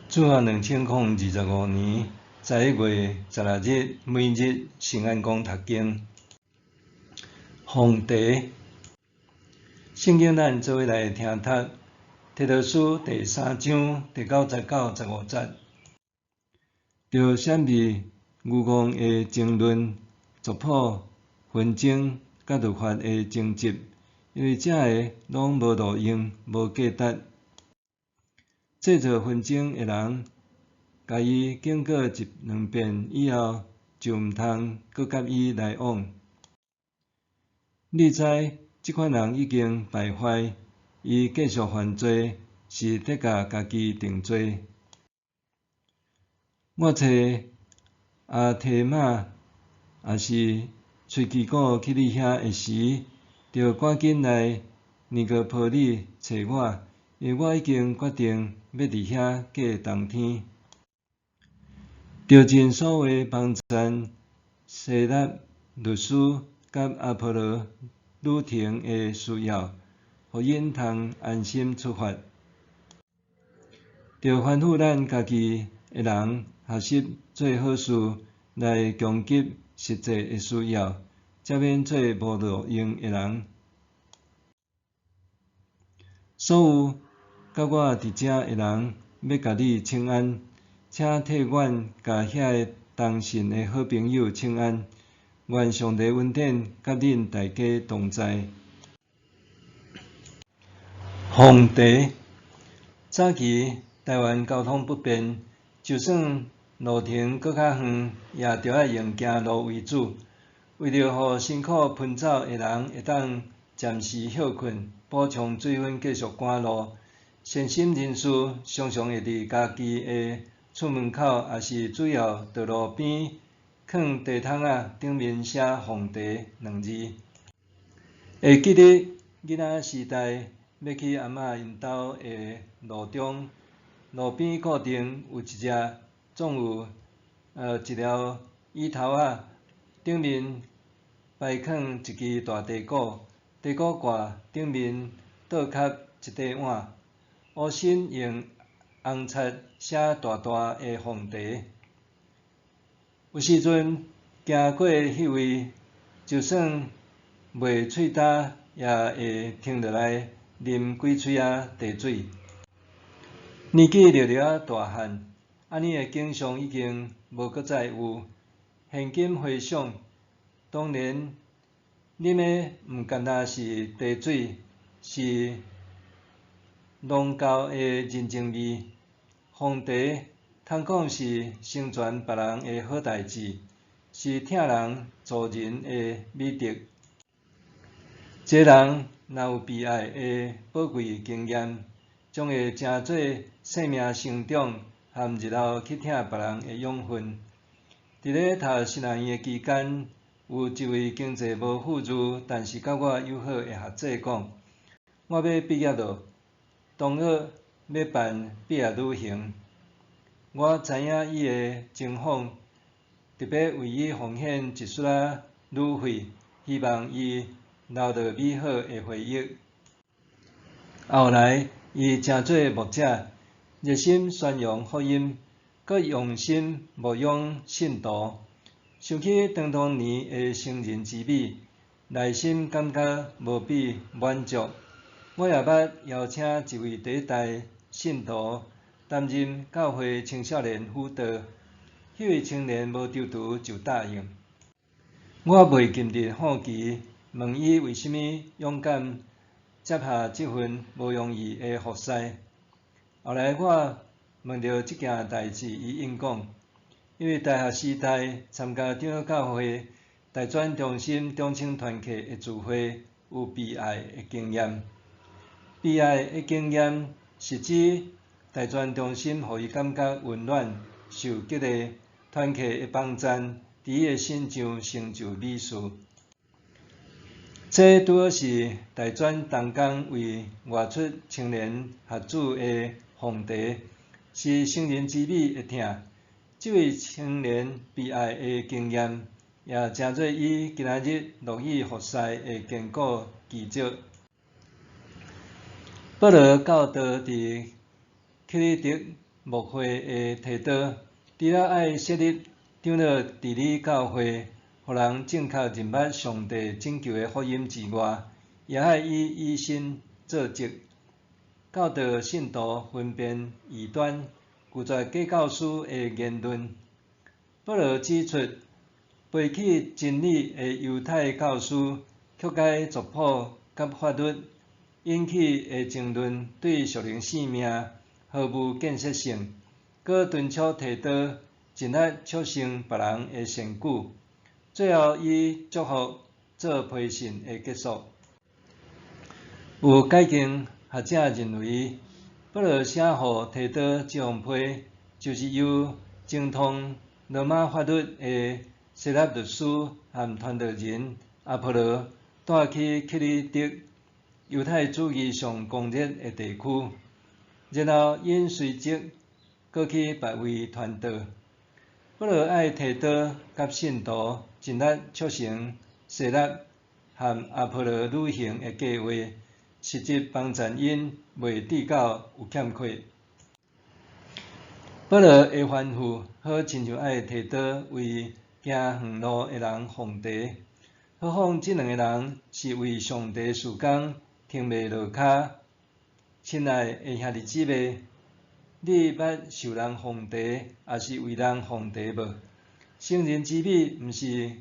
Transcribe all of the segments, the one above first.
主后2025年11月16日，每日圣安宫读经。皇帝，圣经咱做伙来听读。提多书第3章第99、15节，着闪避愚妄的争论、族谱、纷争，甲律法的争执，因为这个拢无路用、无价值。制造纷争的人，甲伊经过一两遍以后，就毋通搁甲伊来往。你知即款人已经败坏，伊继续犯罪，是得甲家己定罪。我找阿提玛，也是崔基古去你遐的时，就赶紧来尼哥波里找我，因为我已经决定要伫遐过冬天。就尽所有帮赞希腊律师甲阿波罗旅程的需要，互因通安心出发。着吩咐咱家己的人学习做好事，来供给实际的需要，才免做无路用的人。所有甲我伫遮的人，要甲你请安，请替阮甲遐个同信的好朋友请安。愿上帝恩典甲恁大家同在。皇帝，早期台湾交通不便，就算路程搁较远，也着爱用行路为主。为着互辛苦奔走的人会当暂时休困，补充水分，继续赶路，善心人士常常会伫家己的厝门口，也是主要道路边囥地毯仔顶面写“皇帝”2字。会记得囡仔时代要去阿嬷因兜的路中，路边固定有一只总有一条椅头仔，顶面摆放一支大地鼓，地鼓挂顶面倒卡一块碗，乌心用红漆写大大的“皇帝”。有时阵行过迄位，就算袂喙焦，也会停落来啉几喙仔茶水。年纪略略仔大汉，安尼的景象已经无搁再有。现今回想，当然啉的毋单单是茶水，是浓厚的人情味。皇帝通讲是成全别人的好代志，是疼人助人的美德。一个人若有被爱的宝贵经验，将会成做生命成长和日后去疼别人的养分。伫咧读西南院的期间，有一位经济无富裕，但是甲我友好的学者讲，我要毕业咯，同学要办毕业旅行。我知影伊的情况，特别为伊奉献一撮仔旅费，希望伊留着美好的回忆。后来，伊成做牧者，热心宣扬福音，佮用心牧养信徒。想起当年的成人之美，内心感觉无比满足。我也捌邀请一位第一代信徒担任教会青少年辅导，迄位青年无惴惴就答应。我袂禁日好奇，问伊为虾米勇敢接下这份无容易的服侍。后来我问到这件代志，伊应讲，因为大学时代参加长老教会大专中心中青团契的聚会，有被爱的经验。被爱的经验是指大专中心互伊感觉温暖、受激励，团契的帮赞，伫伊的身上成就美事。这拄好是大专同工为外出青年学子的皇帝，是成人之美的疼。这位青年被爱的经验，也成做伊今仔日乐意服侍的坚固基础。保罗教导伫克里特牧会的提督，除了爱设立长老治理教会，互人正确认捌上帝拯救的福音之外，也爱以身作则，教导信徒分辨异端、拒绝假教师的言论。保罗指出，背弃真理的犹太教师，曲解族谱甲法律，引起的争论对属灵性命毫无建设性，搁敦促提督尽力促成别人的善举，最后以祝福做批信的结束。有解经学者认为，保罗写予提督这封批，就是由精通罗马法律的希腊律师和传道人阿波罗带去克里特犹太主义上狂热的地区，然后因随即过去别位传道。保罗爱提督甲信徒尽力促成希腊和阿波罗旅行的计划，实际帮助因未至到有欠缺。保罗的吩咐，好亲像爱提督为行远路的人奉茶，何况这两个人是为上帝事工停袂落脚。亲爱的兄弟姊妹，你捌受人奉茶，也是为人奉茶无？圣人之美，毋是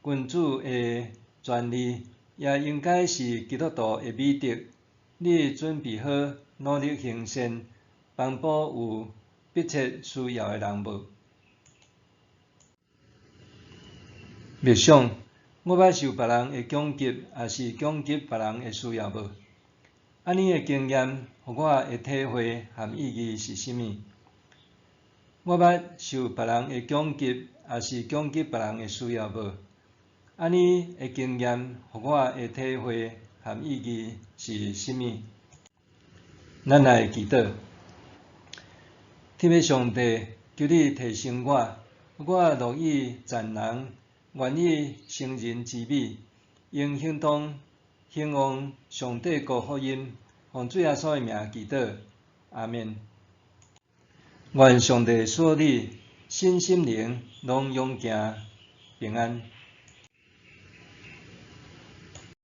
君主的专利，也应该是基督徒的美德。你准备好努力行善，帮补有迫切需要的人无？默想，我捌受别人的攻击，也是攻击别人的需要无？安尼的经验，互我的体会和意义是甚物？我捌受别人的攻击，也是攻击别人的需要无？安尼的经验，互我的体会和意义是甚物？咱来祈祷，天父上帝，求你提升我，我乐意赞人，愿意成人之美，用行动兴旺上帝国福音，奉主耶稣的名祈祷，阿们。愿上帝赐你身心灵拢永行平安。